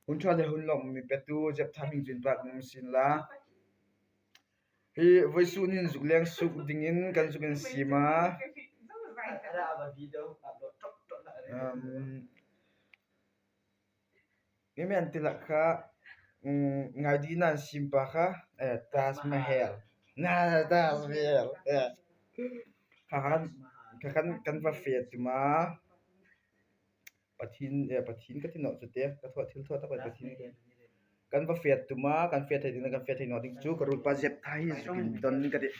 hun thua le hun lom mi petu jep thaming jin pak mum sin la hi voisu nin zukleng suk dingin kan zukin sima Imen tilak kha ngai di nan simpa kha Taj Mahal Taj Mahal kan va fe tuma pathin ka tino chute ka thwa thil thwa ta pathin kan va fe tuma kan fe thai ding kan fe thai no ding chu ka rut pa jet thai zukin don ka di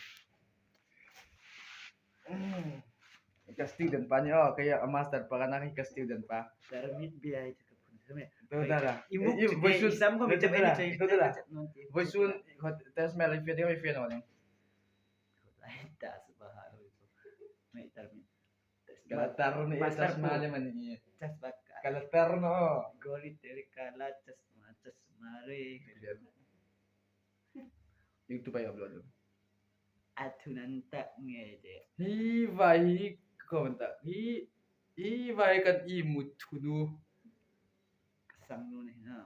ka student pa nyo kaya master pa kana ka student pa Termit biaya itu pun sama. Todara. Ibu voice sam ko macam ini cai. Todara. Voice tes mel if dia if no ning. Tak sebahar itu. Mai termit. Kalatar ni tes male man ni. Cas bak. Kalatar no. Goli dari kala cas mare. YouTube ay upload. Atunan tak ngede. Hi vai komenta. Hi vai kan imutunu. Sang nu ni ha.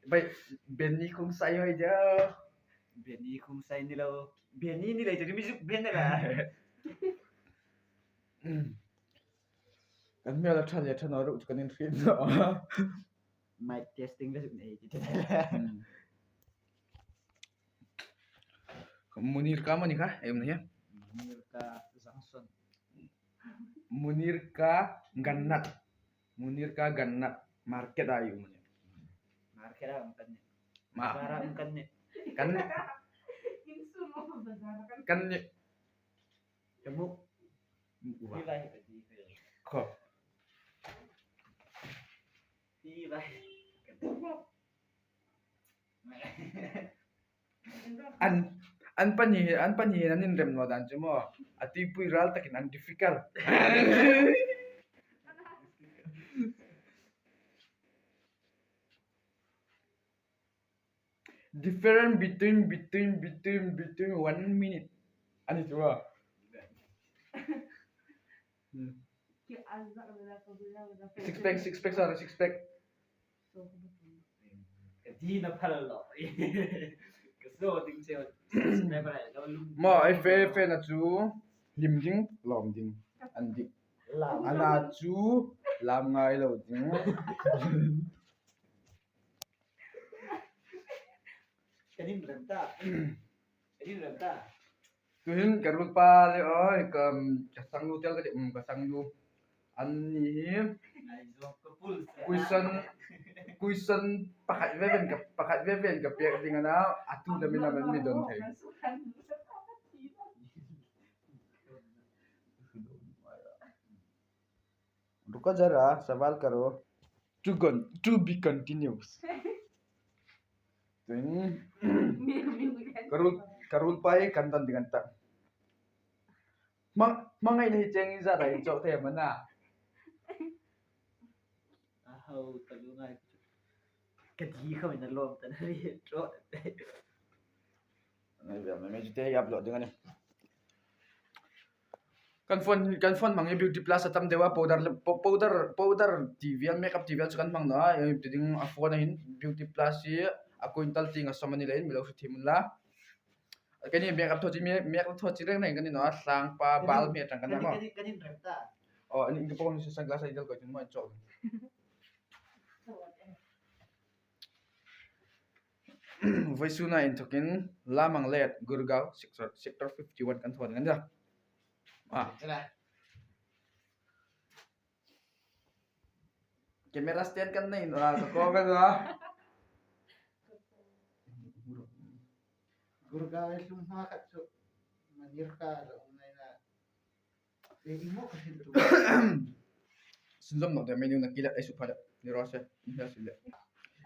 Bai Benny kung sayo aja. Benny kung say nila. Benny nila jadi misuk ben lah. Kan mel thal ya thano ru kan in film no. Mic testing lah ni jadi. Munir ka man ka ayum na ya. Mereka Zangson. Munir ka gannat. Munir ka gannat market ayu man. Market lah mungkin. Ma. Bara mungkin. Kan kan Kamu Ilai tadi. ko Ilai. an pani nanin rem no dan chumo ati pui ral takin an difficult different between 1 minute ani chumo six pack sorry six pack Di na pala lo. Gusto ting siya. Never ay lu. mo ai fe na chu lim ding lom ding an di ana chu lam ngai lo ding Kanin renta. Kanin renta. tuhin karul pa le oi kam kasang lu tel ka kasang lu an ni Ay zo kapul. kuisan pakat veven ka pek ding ana atu da mina mi don thai रुको जरा सवाल करो to be continuous karul pai kantan dengan tak mangai ni ceng za dai chok the mana Ahau talungai. Kadi kau ina lom tanari tro. Này bây giờ mình chỉ thấy upload dengan ni. Kan phone mang beauty plus atam dewa powder TV and makeup TV kan mang na yung tiding phone hin beauty plus si ako intal ting asama nila in milaw sa team la. Kani makeup to makeup to reng nai kan no sang pa bal me tang kan mo. Kanin renta. Oh ini ko pon sa sunglass idol ko tin mo chok. Voisuna in token lamang let Gurgaon sector 51 kan thon kan da. Kamera stand kan nahin ko kan ha. Gurgaon lumha kat so manirka lo na. Imo kasi tu. Sunjam no da menu na kila ai su phada ni rose ni ha sile.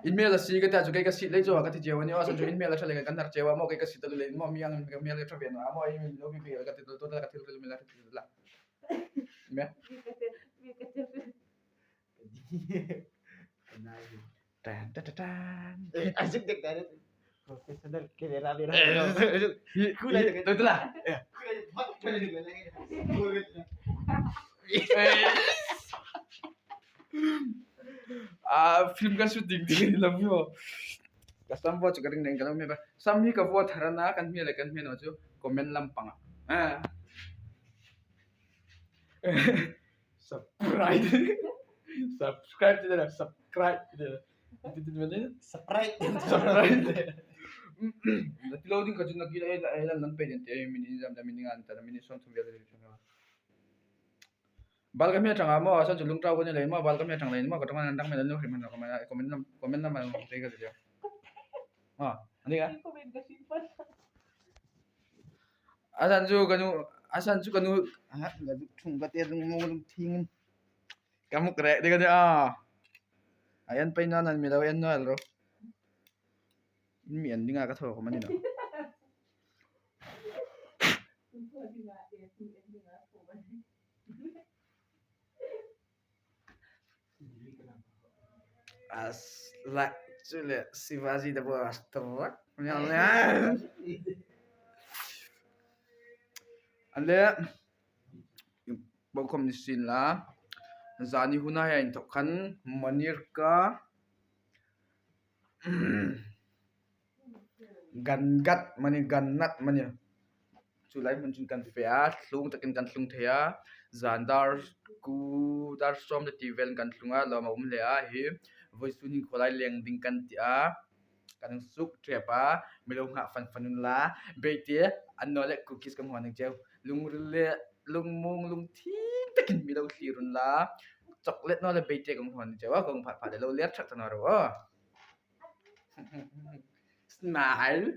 Email la si ka ta ju kai ka si le jo ka ti jewa ni asa jo email la chale kan nar jewa mo kai ka si ta le mo miang le travel no amo ai lo bi ka ti to ka ti le la ti la. Me? Tan tan tan. Asik dek dari profesional kamera bira. Kulay itu lah. film kan shooting din lam yo kasam bo chu garing neng kan me ba sam hi ka bo tharana kan mi le kan me no chu comment lam panga subscribe subscribe to the subscribe to the Sprite. subscribe loading ka chu nakila ay lan pe din te mini jam da mini ngan ta mini som thum ya de bal kami atang mo asan julung taw ko ni lai mo bal kami atang lai mo ko tama nandang medan no himan ko mana comment na man te ka dia ani ka asan ju kanu ga thung ka te dung mo dung thing kamu kre de ka dia ayan pa ina nan mi daw yan no alro mi ending ka tho ko man ni as la chule sivaji da boss trak nya ale bom kom ni sin la zani huna ya in to kan manir ka gangat mani gannat mani chulai mun chun kan fea hlung takin kan hlung thea zandar ku dar som de tivel kan hlunga lo ma le a hi voice tuning kholai leng ding kan ti a kan suk trepa melo nga fan fanun la beite anole cookies kam honing cheu lung le lung mung lung thing takin melo hlirun la chocolate no le beite kam honing cheu kong pha pha de lo ler thak tanaro smile